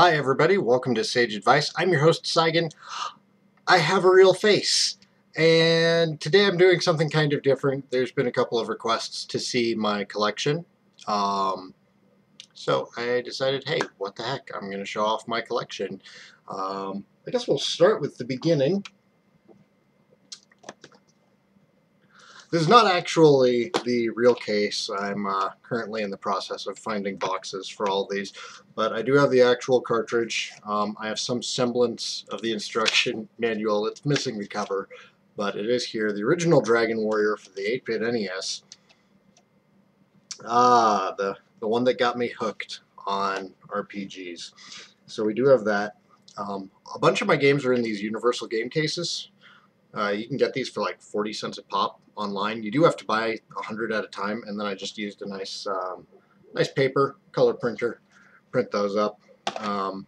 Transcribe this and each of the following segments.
Hi everybody, welcome to Sage Advice. I'm your host Saigan. I have a real face, and today I'm doing something kind of different. There's been a couple of requests to see my collection, so I decided, hey, what the heck, I'm going to show off my collection. I guess we'll start with the beginning. This is not actually the real case. I'm currently in the process of finding boxes for all these, but I do have the actual cartridge. I have some semblance of the instruction manual. It's missing the cover, but it is here. The original Dragon Warrior for the 8-bit NES. The one that got me hooked on RPGs. So we do have that. A bunch of my games are in these universal game cases. You can get these for like 40 cents a pop online. You do have to buy 100 at a time, and then I just used a nice paper color printer, print those up. I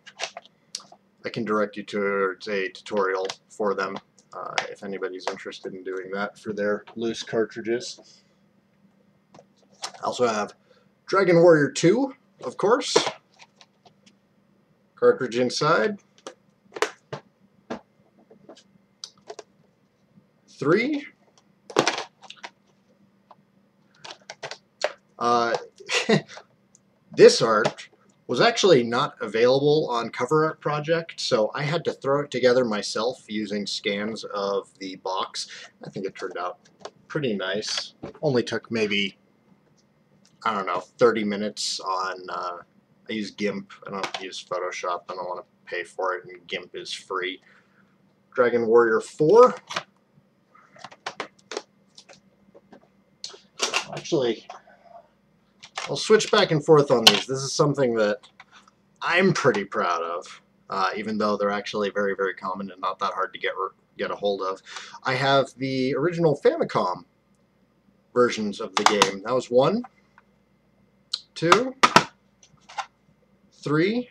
can direct you towards a tutorial for them if anybody's interested in doing that for their loose cartridges. I also have Dragon Warrior 2, of course. Cartridge inside. 3. This art was actually not available on Cover Art Project, so I had to throw it together myself using scans of the box. I think it turned out pretty nice. Only took maybe, I don't know, 30 minutes on, I use GIMP, I don't use Photoshop, I don't want to pay for it, and GIMP is free. Dragon Warrior 4. Actually, I'll switch back and forth on these. This is something that I'm pretty proud of, even though they're actually very, very common and not that hard to get a hold of. I have the original Famicom versions of the game. That was 1, 2, 3,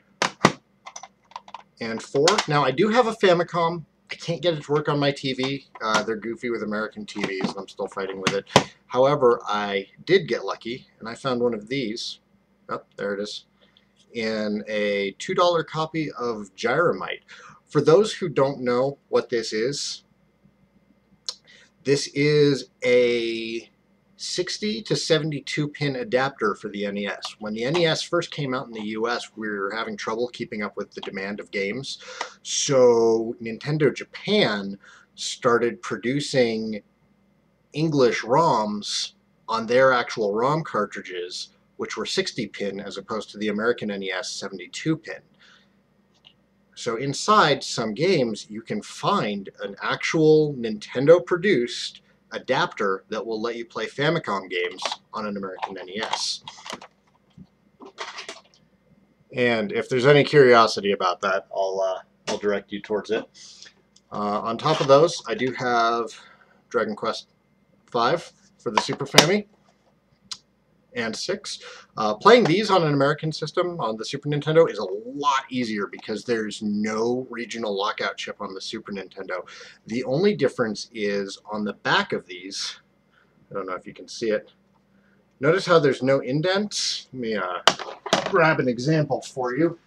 and 4. Now, I do have a Famicom. I can't get it to work on my TV. They're goofy with American TVs, and I'm still fighting with it. However, I did get lucky, and I found one of these. Oh, there it is. In a $2 copy of Gyromite. For those who don't know what this is a 60 to 72 pin adapter for the NES. When the NES first came out in the US, we were having trouble keeping up with the demand of games. So Nintendo Japan started producing English ROMs on their actual ROM cartridges, which were 60 pin as opposed to the American NES 72 pin. So inside some games you can find an actual Nintendo produced adapter that will let you play Famicom games on an American NES. And if there's any curiosity about that, I'll direct you towards it. On top of those, I do have Dragon Quest 5 for the Super Famicom and 6. Playing these on an American system on the Super Nintendo is a lot easier because there's no regional lockout chip on the Super Nintendo. The only difference is on the back of these. I don't know if you can see it. Notice how there's no indents? Let me grab an example for you.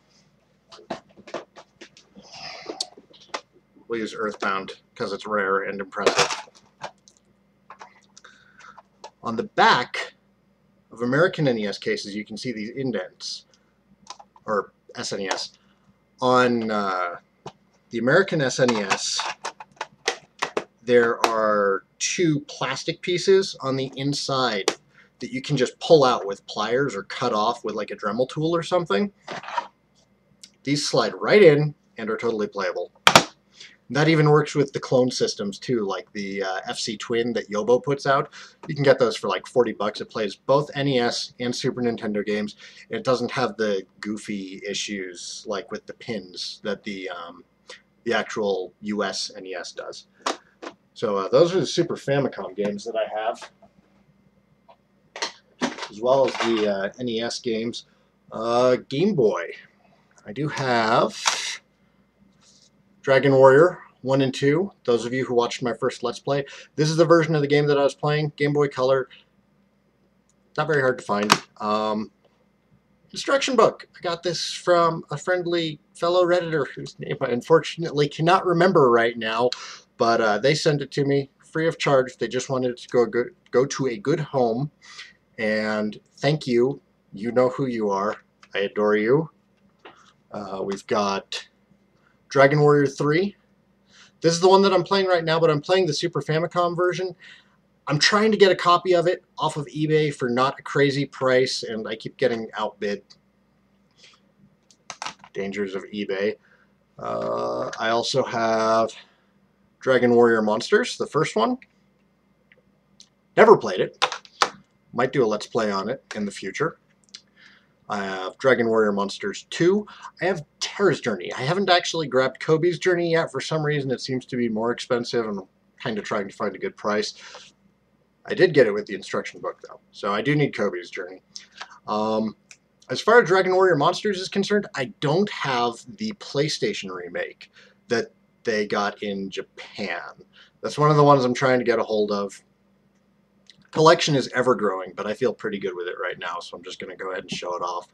We'll use Earthbound because it's rare and impressive. On the back of American NES cases, you can see these indents, or SNES. On the American SNES, there are 2 plastic pieces on the inside that you can just pull out with pliers or cut off with like a Dremel tool or something. These slide right in and are totally playable. That even works with the clone systems too, like the FC Twin that Yobo puts out. You can get those for like 40 bucks. It plays both NES and Super Nintendo games. It doesn't have the goofy issues like with the pins that the actual US NES does. So those are the Super Famicom games that I have, as well as the NES games. Game Boy. I do have Dragon Warrior 1 and 2. Those of you who watched my first Let's Play, this is the version of the game that I was playing. Game Boy Color. Not very hard to find. Instruction book. I got this from a friendly fellow Redditor whose name I unfortunately cannot remember right now, but they sent it to me free of charge. They just wanted it to go to a good home, and thank you. You know who you are. I adore you. We've got Dragon Warrior 3. This is the one that I'm playing right now, but I'm playing the Super Famicom version. I'm trying to get a copy of it off of eBay for not a crazy price, and I keep getting outbid. Dangers of eBay. I also have Dragon Warrior Monsters, the first one. Never played it. Might do a Let's Play on it in the future. I have Dragon Warrior Monsters 2. I have Terra's Journey. I haven't actually grabbed Kobe's Journey yet. For some reason, it seems to be more expensive, and I'm kind of trying to find a good price. I did get it with the instruction book, though, so I do need Kobe's Journey. As far as Dragon Warrior Monsters is concerned, I don't have the PlayStation remake that they got in Japan. That's one of the ones I'm trying to get a hold of. Collection is ever growing, but I feel pretty good with it right now, so I'm just going to go ahead and show it off.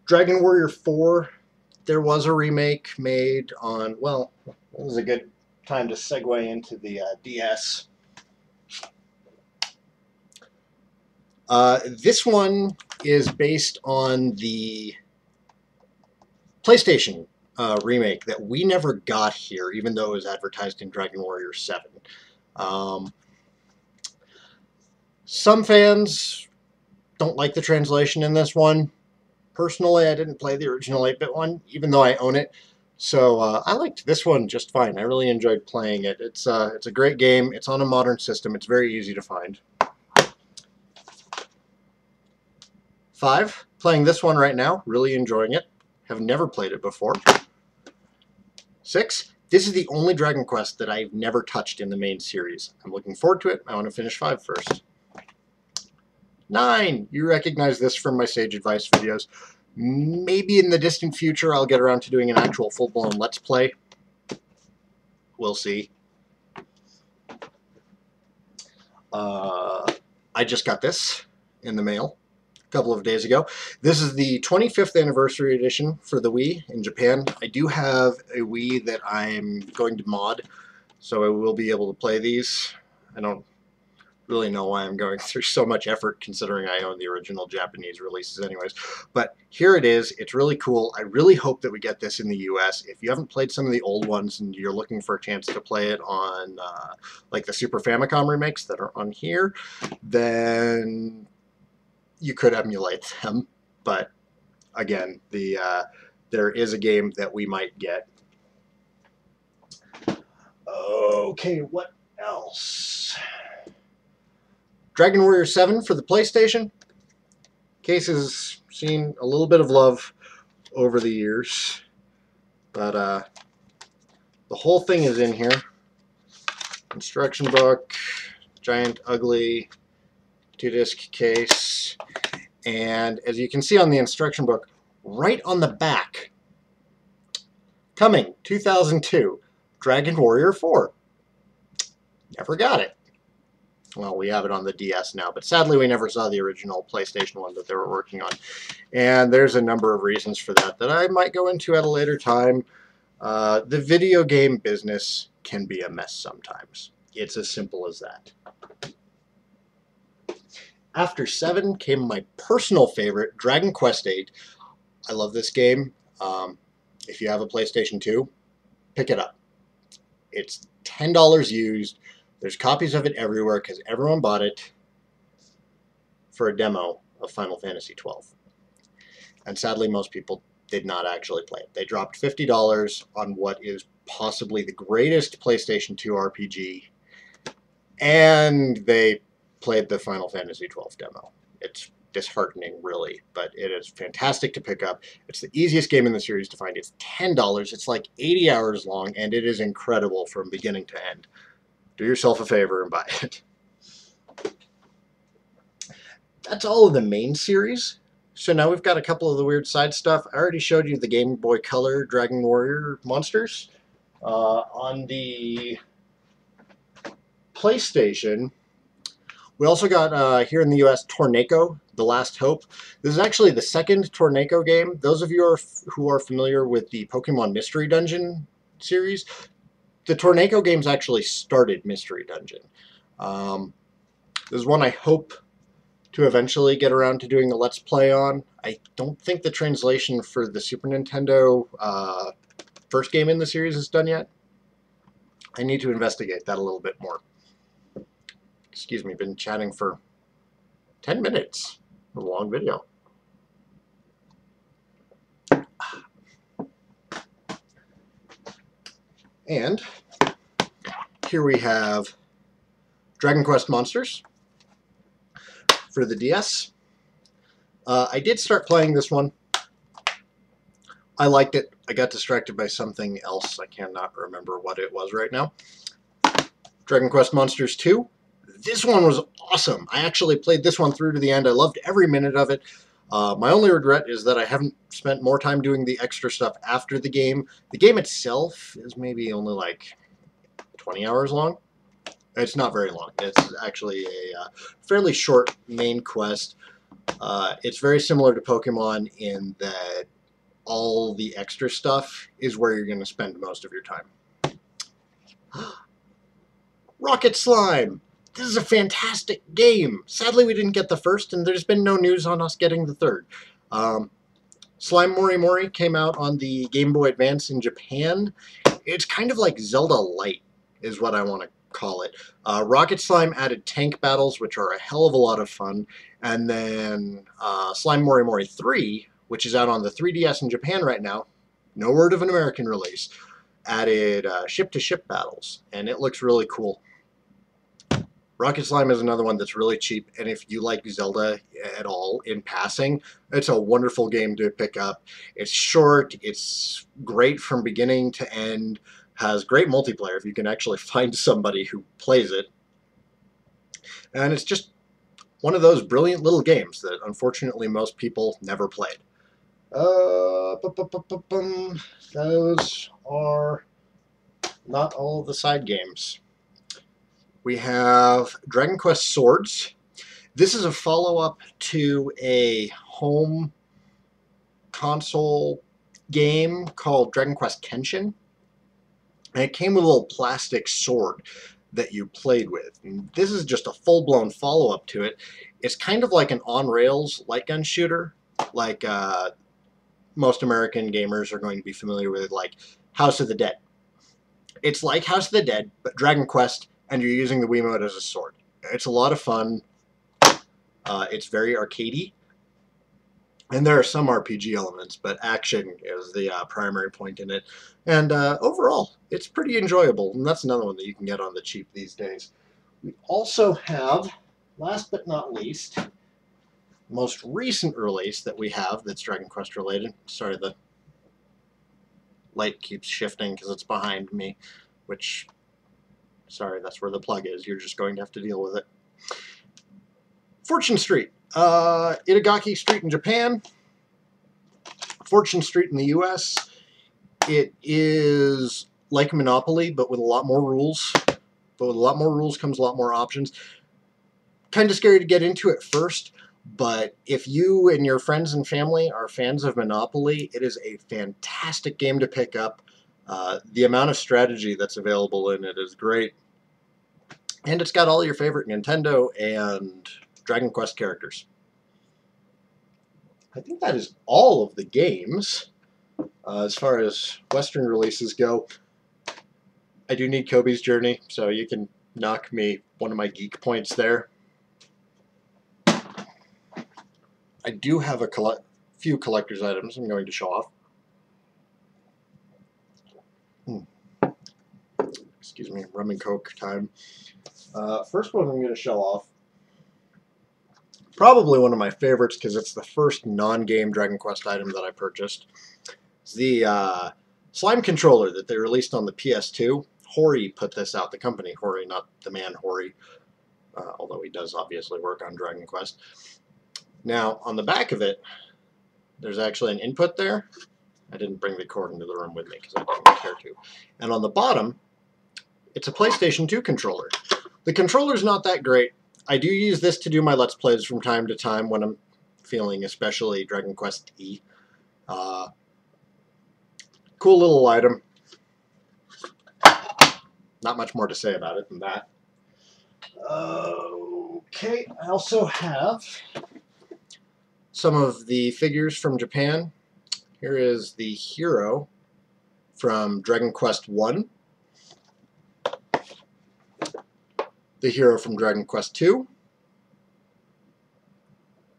Dragon Warrior 4, there was a remake made on, well, this is a good time to segue into the DS. This one is based on the PlayStation remake that we never got here, even though it was advertised in Dragon Warrior 7. Some fans don't like the translation in this one. Personally, I didn't play the original 8-bit one, even though I own it. So I liked this one just fine. I really enjoyed playing it. It's a great game. It's on a modern system. It's very easy to find. 5, playing this one right now. Really enjoying it. Have never played it before. 6, this is the only Dragon Quest that I've never touched in the main series. I'm looking forward to it. I want to finish 5 first. 9, you recognize this from my Sage Advice videos. Maybe in the distant future I'll get around to doing an actual full-blown Let's Play. We'll see. I just got this in the mail a couple of days ago. This is the 25th anniversary edition for the Wii in Japan. I do have a Wii that I'm going to mod, so I will be able to play these. I don't really know why I'm going through so much effort considering I own the original Japanese releases anyways. But here it is. It's really cool. I really hope that we get this in the US. If you haven't played some of the old ones and you're looking for a chance to play it on like the Super Famicom remakes that are on here, then you could emulate them. But again, there is a game that we might get. Okay, what else? Dragon Warrior 7 for the PlayStation. Case has seen a little bit of love over the years, but the whole thing is in here. Instruction book, giant ugly 2-disc case, and as you can see on the instruction book, right on the back, coming 2002, Dragon Warrior 4. Never got it. Well, we have it on the DS now, but sadly we never saw the original PlayStation one that they were working on. And there's a number of reasons for that that I might go into at a later time. The video game business can be a mess sometimes. It's as simple as that. After 7 came my personal favorite, Dragon Quest 8. I love this game. If you have a PlayStation 2, pick it up. It's $10 used. There's copies of it everywhere because everyone bought it for a demo of Final Fantasy XII. And sadly, most people did not actually play it. They dropped $50 on what is possibly the greatest PlayStation 2 RPG, and they played the Final Fantasy XII demo. It's disheartening, really, but it is fantastic to pick up. It's the easiest game in the series to find. It's $10. It's like 80 hours long, and it is incredible from beginning to end. Do yourself a favor and buy it. That's all of the main series. So now we've got a couple of the weird side stuff. I already showed you the Game Boy Color Dragon Warrior Monsters. On the PlayStation, We also got, here in the US, Tornado, The Last Hope. This is actually the second Tornado game. Those of you who are familiar with the Pokemon Mystery Dungeon series, the Tornado games actually started Mystery Dungeon. This is one I hope to eventually get around to doing a Let's Play on. I don't think the translation for the Super Nintendo first game in the series is done yet. I need to investigate that a little bit more. Excuse me, been chatting for 10 minutes. A long video. And here we have Dragon Quest Monsters for the DS. I did start playing this one. I liked it. I got distracted by something else. I cannot remember what it was right now. Dragon Quest Monsters 2. This one was awesome. I actually played this one through to the end. I loved every minute of it. My only regret is that I haven't spent more time doing the extra stuff after the game. The game itself is maybe only like 20 hours long. It's not very long. It's actually a fairly short main quest. It's very similar to Pokemon in that all the extra stuff is where you're going to spend most of your time. Rocket Slime! This is a fantastic game. Sadly, we didn't get the first, and there's been no news on us getting the third. Slime Mori Mori came out on the Game Boy Advance in Japan. It's kind of like Zelda Light, is what I want to call it. Rocket Slime added tank battles, which are a hell of a lot of fun. And then Slime Mori Mori 3, which is out on the 3DS in Japan right now, no word of an American release, added ship-to-ship battles, and it looks really cool. Rocket Slime is another one that's really cheap, and if you like Zelda at all in passing, it's a wonderful game to pick up. It's short, it's great from beginning to end, has great multiplayer if you can actually find somebody who plays it, and it's just one of those brilliant little games that unfortunately most people never played. Those are not all of the side games. We have Dragon Quest Swords. This is a follow-up to a home console game called Dragon Quest Kenshin. And it came with a little plastic sword that you played with. And this is just a full-blown follow-up to it. It's kind of like an on-rails light gun shooter, like most American gamers are going to be familiar with, like House of the Dead. It's like House of the Dead, but Dragon Quest, and you're using the Wiimote as a sword. It's a lot of fun. It's very arcadey. And there are some RPG elements, but action is the primary point in it. And overall, it's pretty enjoyable. And that's another one that you can get on the cheap these days. We also have, last but not least, the most recent release that we have that's Dragon Quest related. Sorry, the light keeps shifting because it's behind me, which... Sorry, that's where the plug is. You're just going to have to deal with it. Fortune Street. Itagaki Street in Japan. Fortune Street in the US. It is like Monopoly, but with a lot more rules. But with a lot more rules comes a lot more options. Kind of scary to get into at first, but if you and your friends and family are fans of Monopoly, it is a fantastic game to pick up. The amount of strategy that's available in it is great. And it's got all your favorite Nintendo and Dragon Quest characters. I think that is all of the games. As far as Western releases go, I do need Kobe's Journey, so you can knock me one of my geek points there. I do have a few collector's items I'm going to show off. Excuse me, rum and coke time. First one I'm going to show off, probably one of my favorites because it's the first non-game Dragon Quest item that I purchased. It's the slime controller that they released on the PS2. Hori put this out, the company Hori, not the man Hori, although he does obviously work on Dragon Quest. Now, on the back of it, there's actually an input there. I didn't bring the cord into the room with me because I didn't care to. And on the bottom, it's a PlayStation 2 controller. The controller's not that great. I do use this to do my Let's Plays from time to time when I'm feeling especially Dragon Quest E. Cool little item. Not much more to say about it than that. Okay, I also have some of the figures from Japan. Here is the hero from Dragon Quest 1. The hero from Dragon Quest 2.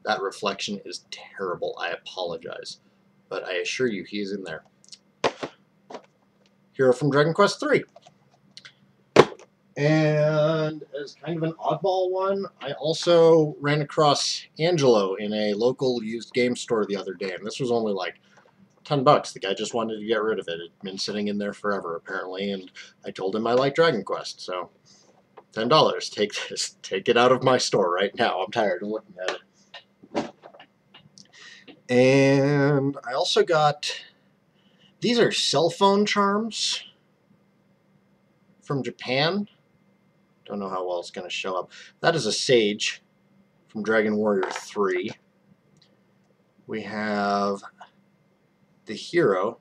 That reflection is terrible. I apologize. But I assure you he is in there. Hero from Dragon Quest 3. And as kind of an oddball one, I also ran across Angelo in a local used game store the other day. And this was only like $10. The guy just wanted to get rid of it. It had been sitting in there forever, apparently. And I told him I like Dragon Quest, so $10. Take this. Take it out of my store right now. I'm tired of looking at it. And I also got, these are cell phone charms from Japan. Don't know how well it's going to show up. That is a Sage from Dragon Warrior 3. We have the hero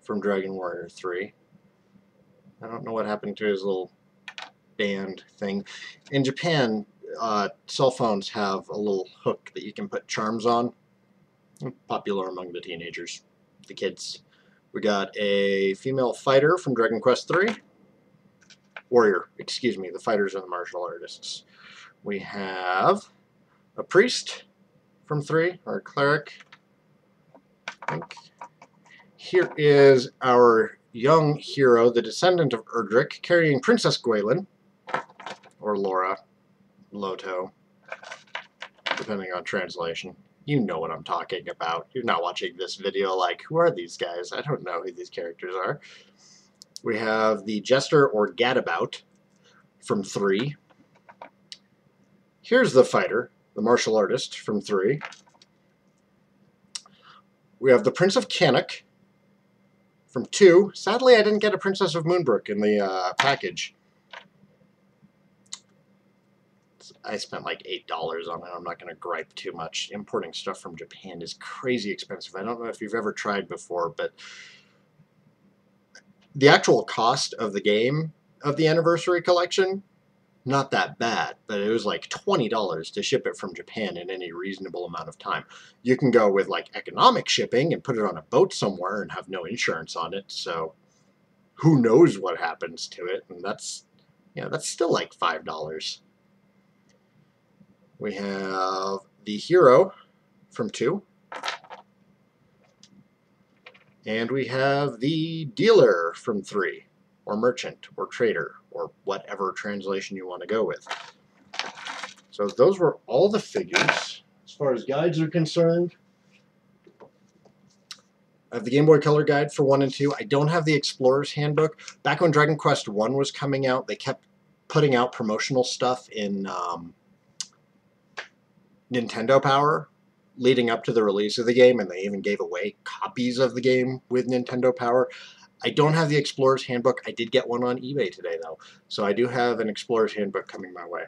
from Dragon Warrior 3. I don't know what happened to his little band thing. In Japan, cell phones have a little hook that you can put charms on. Popular among the teenagers, the kids. We got a female fighter from Dragon Quest 3. Warrior, excuse me, the fighters are the martial artists. We have a priest from 3, or a cleric, I think. Here is our young hero, the descendant of Erdrick, carrying Princess Gwaelin, or Laura, Loto, depending on translation. You know what I'm talking about. You're not watching this video like, who are these guys? I don't know who these characters are. We have the Jester or Gadabout from 3. Here's the fighter, the martial artist from 3. We have the Prince of Canuck from 2. Sadly, I didn't get a Princess of Moonbrook in the package. I spent like $8 on it. I'm not going to gripe too much. Importing stuff from Japan is crazy expensive. I don't know if you've ever tried before, but the actual cost of the game, of the Anniversary Collection, not that bad, but it was like $20 to ship it from Japan in any reasonable amount of time. You can go with like economic shipping and put it on a boat somewhere and have no insurance on it, so who knows what happens to it, and that's still like $5. We have the hero from 2. And we have the dealer from 3, or merchant, or trader, or whatever translation you want to go with. So those were all the figures. As far as guides are concerned, I have the Game Boy Color guide for 1 and 2. I don't have the Explorer's Handbook. Back when Dragon Quest 1 was coming out, they kept putting out promotional stuff in Nintendo Power leading up to the release of the game, and they even gave away copies of the game with Nintendo Power. I don't have the Explorer's Handbook. I did get one on eBay today, though, so I do have an Explorer's Handbook coming my way.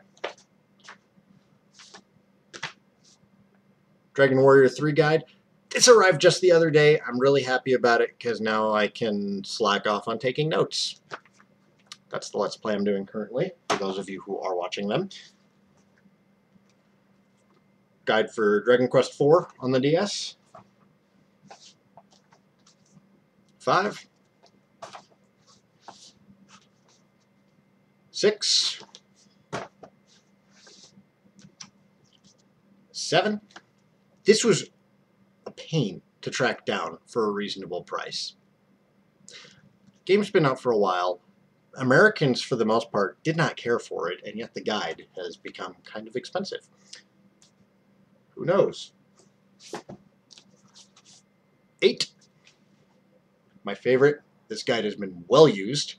Dragon Warrior 3 guide. This arrived just the other day. I'm really happy about it because now I can slack off on taking notes. That's the Let's Play I'm doing currently, for those of you who are watching them. Guide for Dragon Quest 4 on the DS. 5. 6. 7. This was a pain to track down for a reasonable price. Game's been out for a while. Americans, for the most part, did not care for it, and yet the guide has become kind of expensive. Who knows? 8. My favorite. This guide has been well used.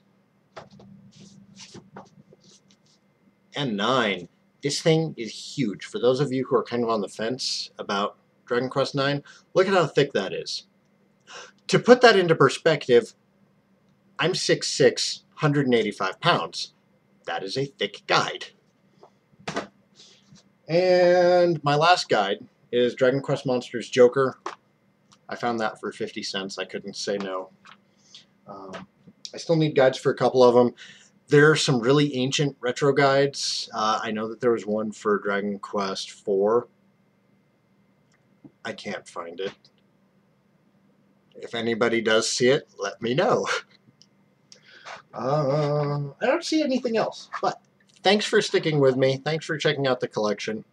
And 9. This thing is huge. For those of you who are kind of on the fence about Dragon Quest 9, look at how thick that is. To put that into perspective, I'm 6'6", 185 pounds. That is a thick guide. And my last guide is Dragon Quest Monsters Joker. I found that for 50 cents. I couldn't say no. I still need guides for a couple of them. There are some really ancient retro guides. I know that there was one for Dragon Quest 4. I can't find it. If anybody does see it, let me know. I don't see anything else, but thanks for sticking with me. Thanks for checking out the collection.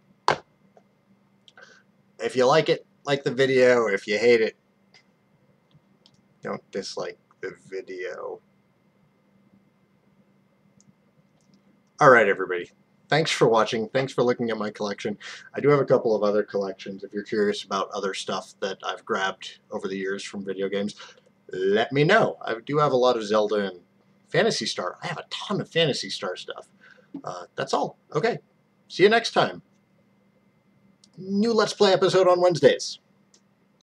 If you like it, like the video. If you hate it, don't dislike the video. Alright, everybody. Thanks for watching. Thanks for looking at my collection. I do have a couple of other collections. If you're curious about other stuff that I've grabbed over the years from video games, let me know. I do have a lot of Zelda and Phantasy Star. I have a ton of Phantasy Star stuff. That's all. Okay. See you next time. New Let's Play episode on Wednesdays.